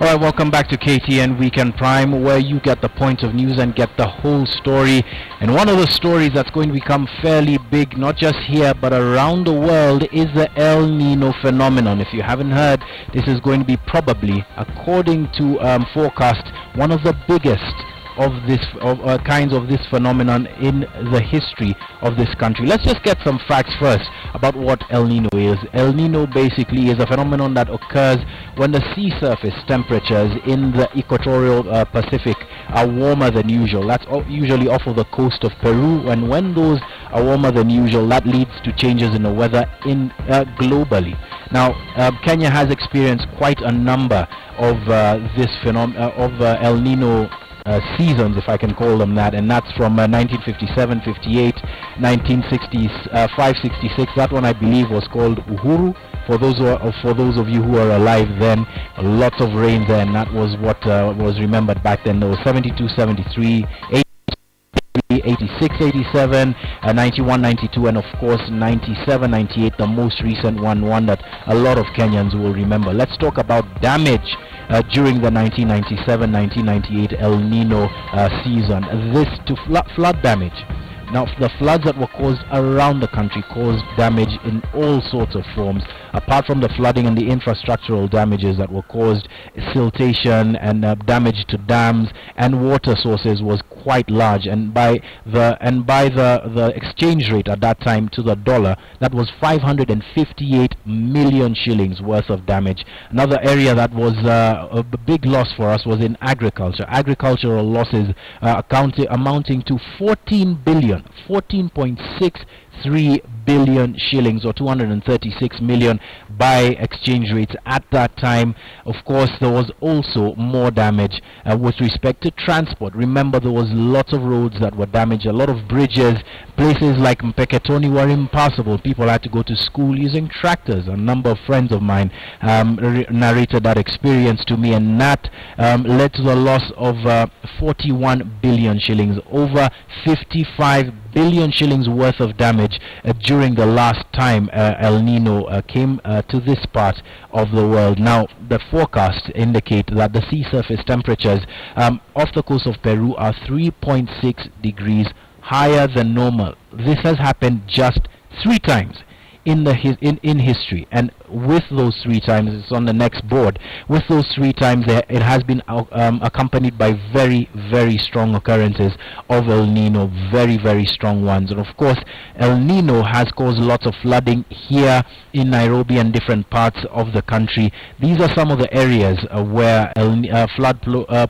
Alright, welcome back to KTN Weekend Prime, where you get the point of news and get the whole story. And one of the stories that's going to become fairly big, not just here but around the world, is the El Nino phenomenon. If you haven't heard, this is going to be probably, according to forecast, one of the biggest kinds of this phenomenon in the history of this country. Let's just get some facts first about what El Nino is. El Nino basically is a phenomenon that occurs when the sea surface temperatures in the equatorial Pacific are warmer than usual. That's usually off of the coast of Peru, and when those are warmer than usual, that leads to changes in the weather globally. Now, Kenya has experienced quite a number of this phenomenon of El Nino seasons, if I can call them that, and that's from 1957, 58, 1965, 66. That one I believe was called Uhuru. For those of you who are alive then, lots of rain there, and that was what was remembered back then. There was 72, 73, 86, 87, 91, 92, and of course 97, 98, the most recent one that a lot of Kenyans will remember. Let's talk about damage during the 1997-1998 El Nino season. This to flood damage. Now, the floods that were caused around the country caused damage in all sorts of forms. Apart from the flooding and the infrastructural damages that were caused, siltation and damage to dams and water sources was quite large. And by the exchange rate at that time to the dollar, that was 558 million shillings worth of damage. Another area that was a big loss for us was in agriculture. Agricultural losses amounting to 14.63 billion shillings, or 236 million by exchange rates at that time. Of course, there was also more damage with respect to transport. Remember, there was lots of roads that were damaged, a lot of bridges. Places like Mpeketoni were impassable. People had to go to school using tractors. A number of friends of mine narrated that experience to me, and that led to the loss of 41 billion shillings, over 55 billion shillings worth of damage during the last time El Nino came to this part of the world. Now, the forecasts indicate that the sea surface temperatures off the coast of Peru are 3.6 degrees higher than normal. This has happened just 3 times in history, and with those 3 times, it's on the next board, with those 3 times it has been accompanied by very, very strong occurrences of El Nino, very, very strong ones. And of course, El Nino has caused lots of flooding here in Nairobi and different parts of the country. These are some of the areas where flood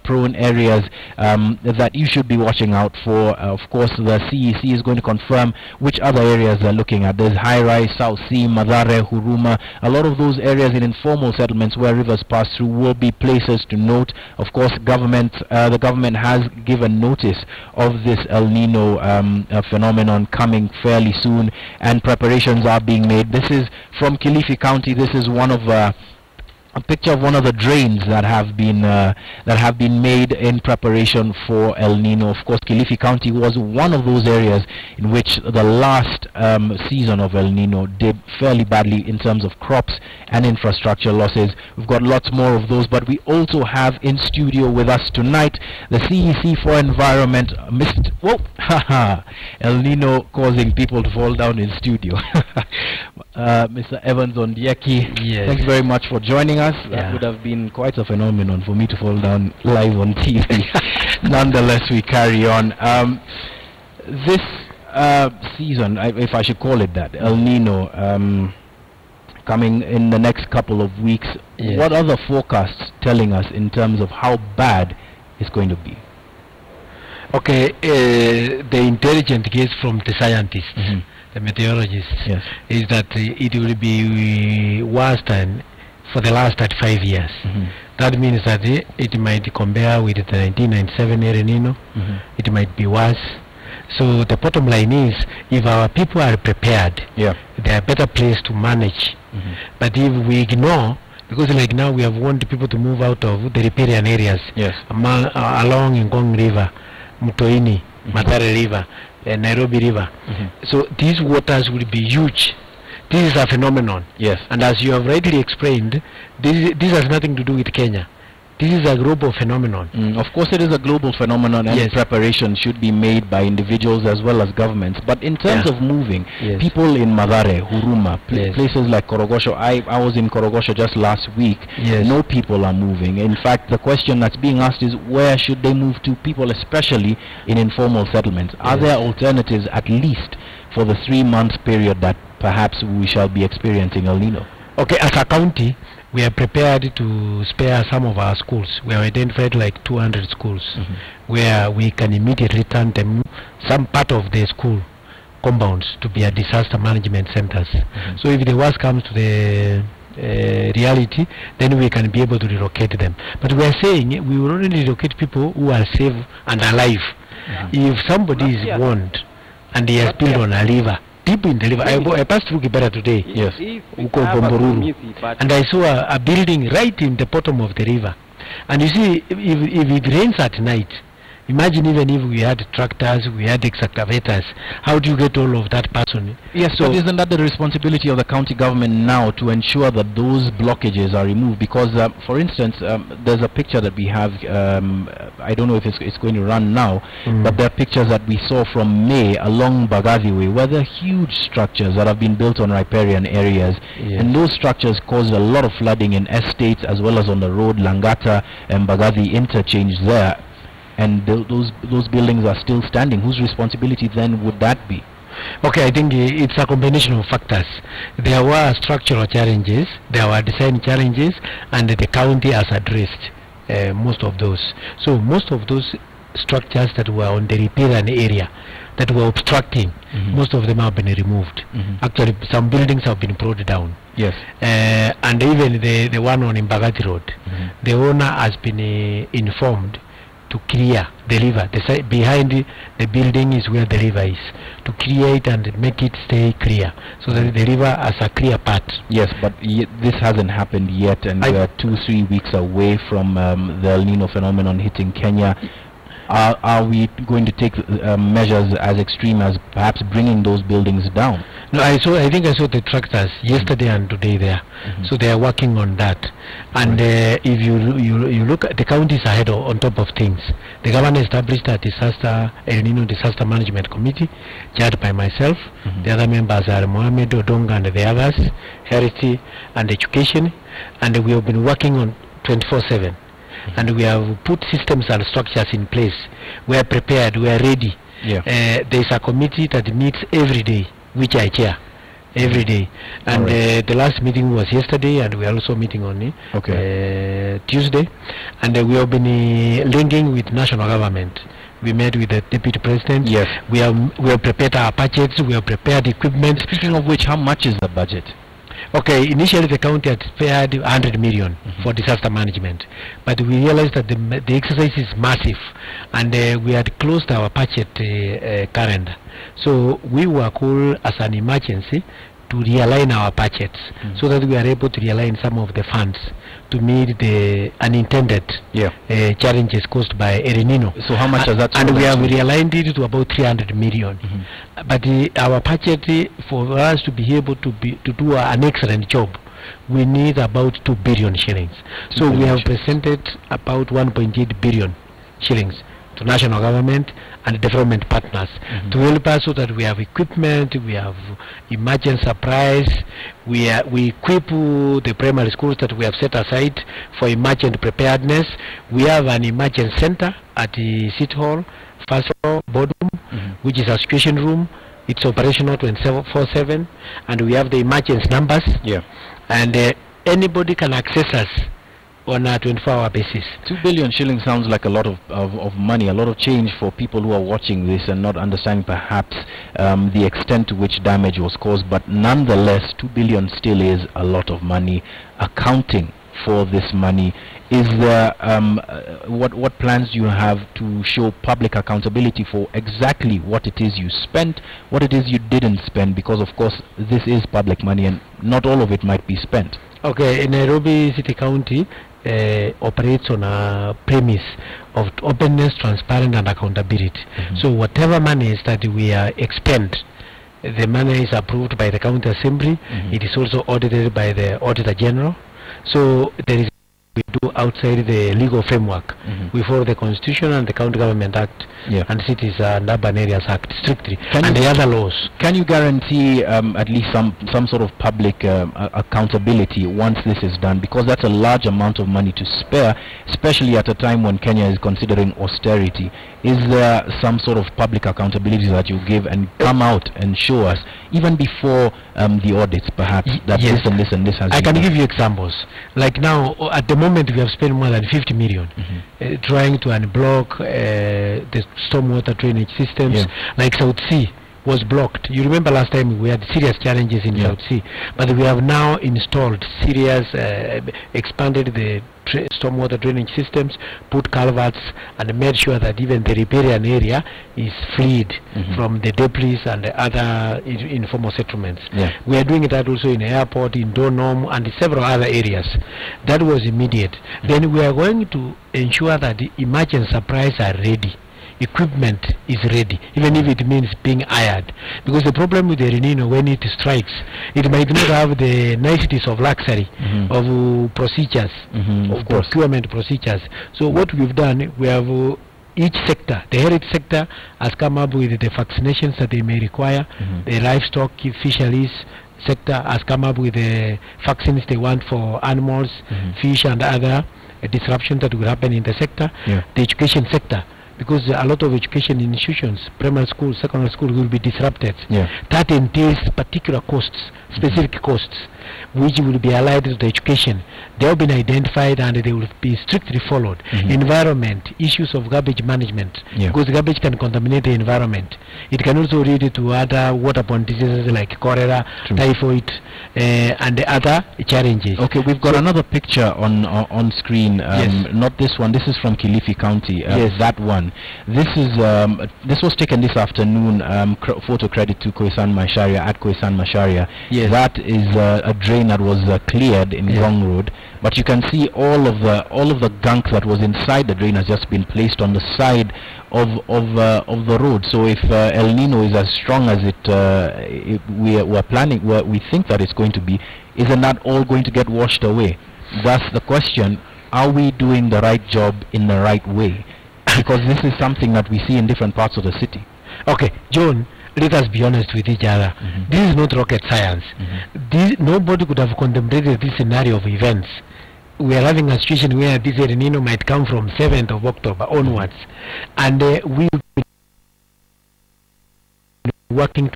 prone areas that you should be watching out for. Of course, the CEC is going to confirm which other areas they're looking at. There's High Rise, South Sea, Mathare, Huruma. A lot of those areas in informal settlements where rivers pass through will be places to note. Of course, the government has given notice of this El Nino phenomenon coming fairly soon, and preparations are being made. This is from Kilifi County. This is one of a picture of one of the drains that have been made in preparation for El Nino. Of course, Kilifi County was one of those areas in which the last season of El Nino did fairly badly in terms of crops and infrastructure losses. We've got lots more of those, but we also have in studio with us tonight the CEC for Environment, El Nino causing people to fall down in studio. Mr. Evans Ondieki, yes. Thanks very much for joining us. Yeah. That would have been quite a phenomenon for me to fall down live on TV. Nonetheless, we carry on. This season, if I should call it that, El Nino, coming in the next couple of weeks, yes. What are the forecasts telling us in terms of how bad it's going to be? Okay, the intelligent guess from the scientists, the meteorologists, yes. is that it will be worse than for the last 35 years. That means that it might compare with the 1997 El Nino. It might be worse. So the bottom line is, if our people are prepared, they are better placed to manage. But if we ignore, because like now we have wanted people to move out of the riparian areas, along Ngong River, Mutoini, Mathare River, Nairobi River. So these waters will be huge. This is a phenomenon. Yes. And as you have rightly explained, this has nothing to do with Kenya. This is a global phenomenon. Of course, it is a global phenomenon, and preparation should be made by individuals as well as governments. But in terms of moving, people in Mathare, Huruma, places like Korogosho, I was in Korogosho just last week. No people are moving. In fact, the question that's being asked is, where should they move to, people especially in informal settlements? Are there alternatives, at least for the 3-month period that perhaps we shall be experiencing El Nino? Okay, as a county, we are prepared to spare some of our schools. We have identified like 200 schools where we can immediately turn them, some part of the school compounds, to be a disaster management centers. So if the worst comes to the reality, then we can be able to relocate them. But we are saying we will only relocate people who are safe and alive. If somebody is warned and he has built on a river, deep in the river, I passed through Kibera today, and I saw a building right in the bottom of the river. And you see, if it rains at night, imagine even if we had tractors, we had excavators, how do you get all of that person? Yes, so isn't that the responsibility of the county government now to ensure that those blockages are removed? Because, for instance, there's a picture that we have, I don't know if it's going to run now, but there are pictures that we saw from May along Bagathi Way, where there are huge structures that have been built on riparian areas, and those structures caused a lot of flooding in estates as well as on the road, Langata and Bagathi interchange there. And those buildings are still standing. Whose responsibility then would that be? Okay, I think it's a combination of factors. There were structural challenges, there were design challenges, and the county has addressed most of those. So most of those structures that were on the riparian area that were obstructing, most of them have been removed. Actually, some buildings have been brought down. Yes. And even the one on Mbagathi Road, the owner has been informed to clear the river. The side behind the building is where the river is, to clear it and make it stay clear, so that the river has a clear path. Yes, but this hasn't happened yet, and we are 2-3 weeks away from the El Nino phenomenon hitting Kenya. Are we going to take measures as extreme as perhaps bringing those buildings down? No, I think I saw the tractors yesterday and today there. So they are working on that. And if you look at the counties ahead on top of things, the government established a El Nino Disaster Management Committee, chaired by myself. The other members are Mohamed, Odonga, and the others, Health and Education. And we have been working on 24/7. And we have put systems and structures in place. We are prepared, we are ready. There is a committee that meets every day, which I chair every day. And the last meeting was yesterday, and we are also meeting on Tuesday. And we have been linking with national government. We met with the deputy president. Yes. We have prepared our budgets, we have prepared equipment. Speaking of which, how much is the budget? Okay, initially the county had spared 100 million for disaster management, but we realized that the exercise is massive, and we had closed our budget calendar. So we were called as an emergency to realign our budgets, so that we are able to realign some of the funds to meet the unintended challenges caused by El Nino. So how much has that? And we have realigned it to about 300 million. But our budget, for us to be able to do an excellent job, we need about 2 billion shillings. So we have presented about 1.8 billion shillings to national government and development partners to help us, so that we have equipment, we have emergency supplies, we equip the primary schools that we have set aside for emergent preparedness. We have an emergency center at the City Hall, first floor, boardroom, which is a situation room. It's operational 24/7, and we have the emergency numbers. And anybody can access us on a 24-hour basis. 2 billion shillings sounds like a lot of money, a lot of change for people who are watching this and not understanding perhaps the extent to which damage was caused. But nonetheless, 2 billion still is a lot of money. Accounting for this money, is there what plans do you have to show public accountability for exactly what it is you spent, what it is you didn't spend? Because of course this is public money and not all of it might be spent. Okay, in Nairobi City County operates on a premise of openness, transparency, and accountability. So whatever money is that we expend, the money is approved by the county assembly. It is also audited by the auditor general. So there is we do outside the legal framework. We follow the Constitution and the County Government Act and Cities and Urban Areas Act strictly, and the other laws. Can you guarantee at least some sort of public accountability once this is done? Because that's a large amount of money to spare, especially at a time when Kenya is considering austerity. Is there some sort of public accountability that you give and come out and show us, even before the audits, perhaps, that this and this and this has been can done? give you examples. Like now, at the moment, we have spent more than 50 million trying to unblock the stormwater drainage systems. Like South Sea was blocked. You remember last time we had serious challenges in South Sea, but we have now installed serious, expanded the stormwater drainage systems, put culverts, and made sure that even the riparian area is freed from the debris and the other informal settlements. We are doing that also in airport, in Donom, and several other areas. That was immediate. Then we are going to ensure that the emergency supplies are ready. Equipment is ready, even if it means being hired, because the problem with the El Nino, when it strikes, it might not have the niceties of luxury of procedures, of procurement procedures. So what we've done, we have each sector, the heritage sector has come up with the vaccinations that they may require. The livestock fisheries sector has come up with the vaccines they want for animals, fish, and other disruptions that will happen in the sector. The education sector, because a lot of education institutions, primary school, secondary school, will be disrupted. That entails particular costs, specific costs, which will be allied to the education. They have been identified and they will be strictly followed. Environment, issues of garbage management, because garbage can contaminate the environment. It can also lead to other waterborne diseases like cholera, typhoid, and the other challenges. Okay, we've got another picture on screen. Not this one. This is from Kilifi County. That one. This is this was taken this afternoon. Photo credit to Khoisan Macharia at Khoisan Macharia. That is a drain that was cleared in Gong Road, but you can see all of the gunk that was inside the drain has just been placed on the side of the road. So if El Nino is as strong as we think that it's going to be, isn't that all going to get washed away? That's the question. Are we doing the right job in the right way? Because this is something that we see in different parts of the city. Okay, John, let us be honest with each other. This is not rocket science. Nobody could have contemplated this scenario of events. We are having a situation where this El Nino might come from 7th of October onwards, and we will be working.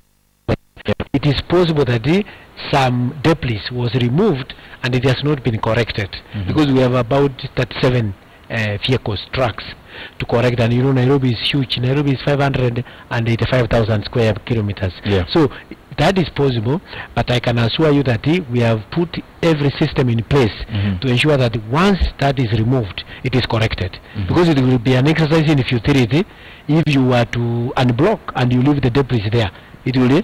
It is possible that some debris was removed and it has not been corrected, because we have about 37 vehicles, trucks, to correct. And you know, Nairobi is huge. Nairobi is 585,000 square kilometers. So that is possible, but I can assure you that we have put every system in place to ensure that once that is removed, it is corrected. Because it will be an exercise in futility if you were to unblock and you leave the debris there. It will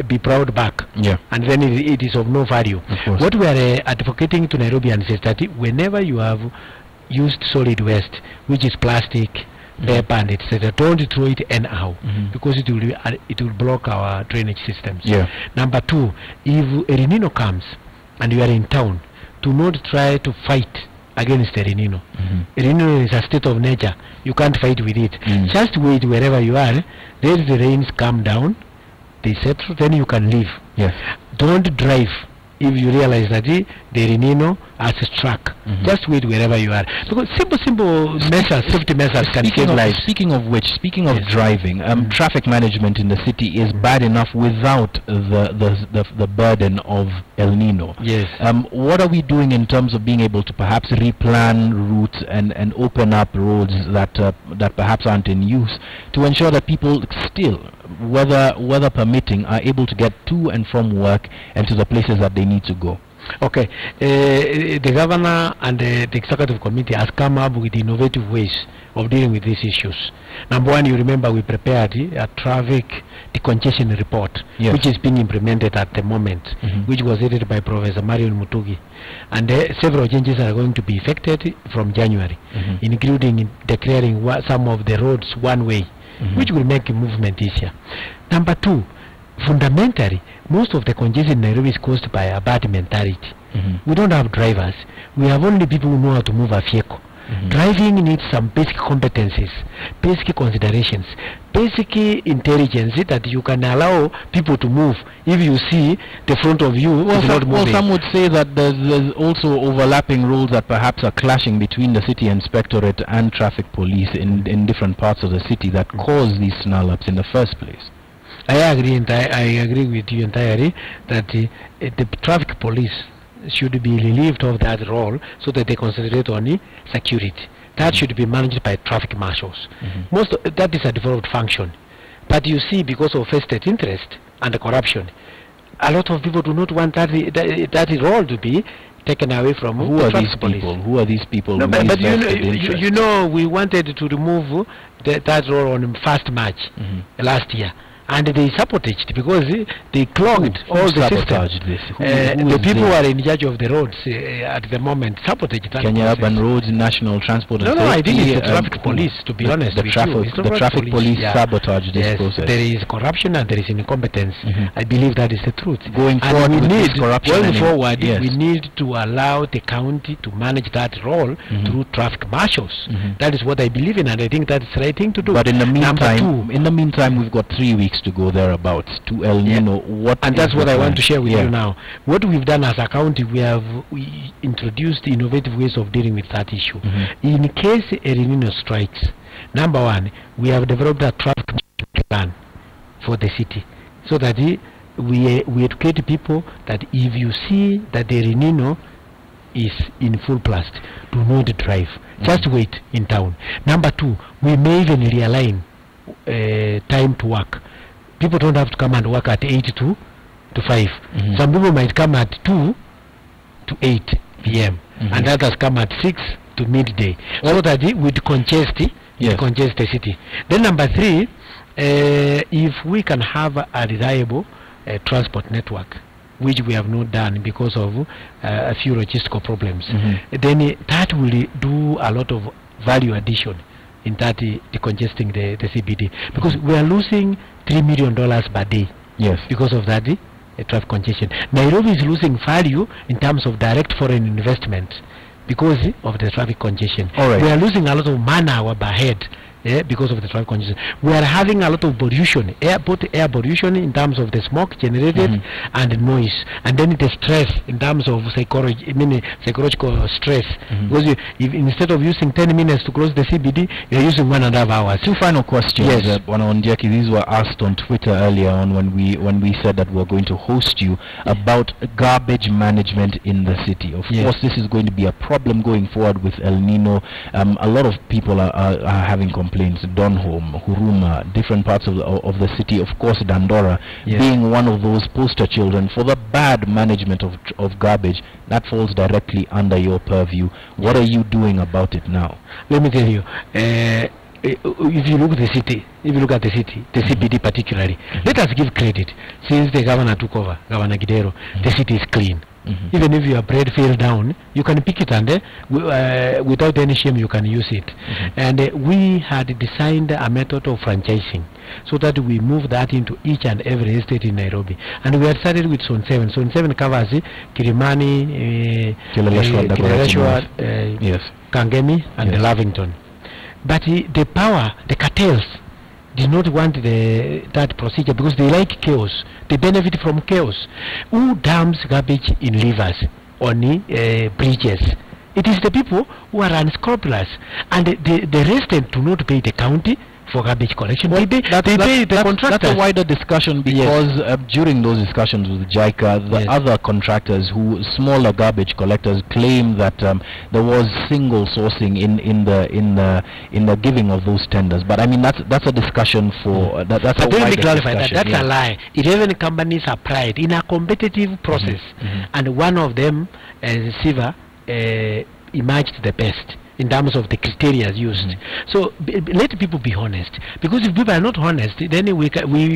be brought back, and then it is of no value. What we are advocating to Nairobians is that whenever you have used solid waste, which is plastic, paper, and etc., don't throw it anyhow, because it will block our drainage systems. Number two, if El Nino comes and you are in town, do not try to fight against El Nino. El Nino is a state of nature. You can't fight with it. Just wait wherever you are. Let the rains come down, they settle, then you can leave. Don't drive if you realize that the El Nino has struck. Just wait wherever you are, because simple measures, safety measures can save lives. Speaking of which, speaking of driving, traffic management in the city is bad enough without the burden of El Nino. What are we doing in terms of being able to perhaps replan routes and open up roads that perhaps aren't in use, to ensure that people still, weather permitting, are able to get to and from work and to the places that they need to go? Okay, the governor and the executive committee has come up with innovative ways of dealing with these issues. Number one, you remember we prepared a traffic decongestion report, which is being implemented at the moment, which was headed by Professor Marion Mutugi, and several changes are going to be effected from January, including declaring some of the roads one way, which will make movement easier. Number two, fundamentally, most of the congestion in Nairobi is caused by a bad mentality. We don't have drivers. We have only people who know how to move a vehicle. Driving needs some basic competencies, basic considerations, basic intelligence that you can allow people to move if you see the front of you is not moving. Well, some would say that there's also overlapping roles that perhaps are clashing between the city inspectorate and traffic police in different parts of the city that cause these snarl-ups in the first place. I agree with you entirely that the traffic police should be relieved of that role so that they concentrate on security. That should be managed by traffic marshals. That is a developed function. But you see, because of vested interest and corruption, a lot of people do not want that role to be taken away from Who are these people? Who are these people? No, but you know, we wanted to remove that role on 1st March last year. And they sabotaged because they clogged all the systems. The people who are in charge of the roads at the moment sabotaged that. Kenya Urban Roads, National Transport and Safety. No, I think it's the traffic police, to be honest with you. The traffic police sabotaged this process. There is corruption and there is incompetence. I believe that is the truth. Going forward, we need to allow the county to manage that role through traffic marshals. That is what I believe in, and I think that's the right thing to do. But in the meantime, we've got 3 weeks to go thereabouts to El Nino. And that's what I want to share with you now. What we've done as a county, we introduced innovative ways of dealing with that issue. In case El Nino strikes, number one, we have developed a traffic plan for the city, so that we educate people that if you see that the El Nino is in full blast, do not drive. Just wait in town. Number two, we may even realign time to work. People don't have to come and work at 8 to 5. Some people might come at 2 to 8 p.m. and others come at 6 to midday, so that it would congest the city. Then number three, if we can have a reliable transport network, which we have not done because of a few logistical problems, then that will do a lot of value addition in that decongesting the CBD, because we are losing $3 million per day because of that traffic congestion. Nairobi is losing value in terms of direct foreign investment because of the traffic congestion. We are losing a lot of man-hour per head because of the traffic congestion. We are having a lot of pollution, air pollution in terms of the smoke generated and noise, and then the stress in terms of psychological stress. Because if instead of using 10 minutes to close the CBD, you are using 1.5 hours. Two final questions. These were asked on Twitter earlier on when we said that we are going to host you about garbage management in the city. Of course, this is going to be a problem going forward with El Nino. A lot of people are having complaints. Donholm, Huruma, different parts of the city, of course Dandora being one of those poster children for the bad management of garbage that falls directly under your purview. What are you doing about it now? Let me tell you, if you look at the city, the CBD particularly, let us give credit. Since the governor took over, Governor Gidero, the city is clean. Even if your bread fell down, you can pick it and without any shame you can use it. And we had designed a method of franchising so that we move that into each and every estate in Nairobi. And we had started with Zone 7. Zone 7 covers Kilimani, Kileleshwa, Kangemi and Lavington. But the cartels did not want that procedure because they like chaos. They benefit from chaos. Who dumps garbage in rivers, on bridges? It is the people who are unscrupulous, and the residents do not pay the county for garbage collection. They pay the contractors. That's a wider discussion because during those discussions with JICA, the other contractors, smaller garbage collectors, claim that there was single sourcing in the giving of those tenders. But I mean that's a discussion for that's a wider discussion. That's a lie. 11 companies applied in a competitive process, and one of them, Siva, emerged the best in terms of the criteria used. So let people be honest, because if people are not honest, then we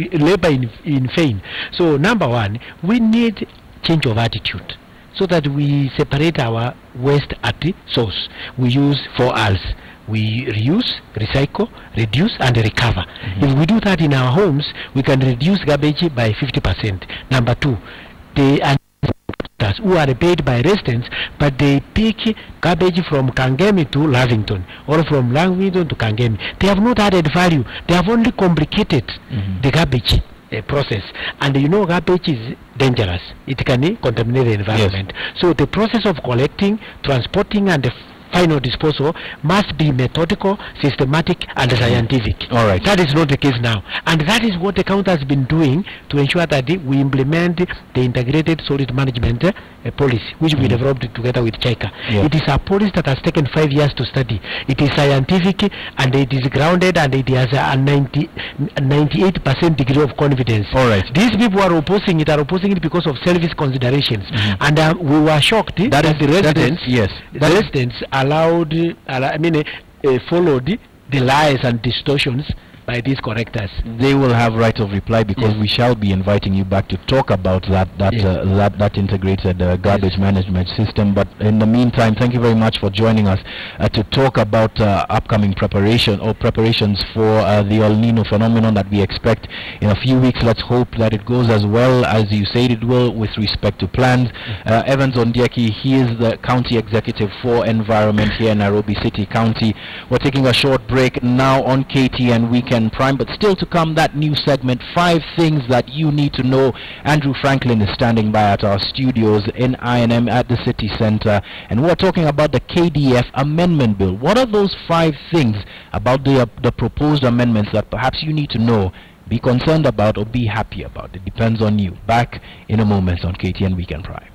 labor in vain. So number one, we need change of attitude so that we separate our waste at the source. We use 4 R's. We reuse, recycle, reduce and recover. If we do that in our homes, we can reduce garbage by 50%. Number two, workers who are paid by residents, but they pick garbage from Kangemi to Lavington or from Lavington to Kangemi. They have not added value. They have only complicated the garbage process. And you know, garbage is dangerous. It can contaminate the environment. Yes. So the process of collecting, transporting, and the final disposal must be methodical, systematic, and scientific. All right. That is not the case now, and that is what the county has been doing to ensure that we implement the integrated solid management policy, which we developed together with Chaika. Yeah. It is a policy that has taken 5 years to study. It is scientific, and it is grounded, and it has a 98% degree of confidence. All right. These people are opposing it because of service considerations, and we were shocked that the residents, the residents followed the lies and distortions by these correctors. They will have right of reply, because we shall be inviting you back to talk about that integrated garbage management system. But in the meantime, thank you very much for joining us to talk about upcoming preparations for the El Nino phenomenon that we expect in a few weeks. Let's hope that it goes as well as you said it will with respect to plans. Evans Ondieki, he is the County Executive for Environment here in Nairobi City County. We're taking a short break now on KTN Weekend Prime, but still to come, that new segment, 5 things that you need to know. Andrew Franklin is standing by at our studios in I&M at the City Center, and we're talking about the KDF Amendment Bill. What are those 5 things about the proposed amendments that perhaps you need to know, be concerned about, or be happy about? It depends on you. Back in a moment on KTN Weekend Prime.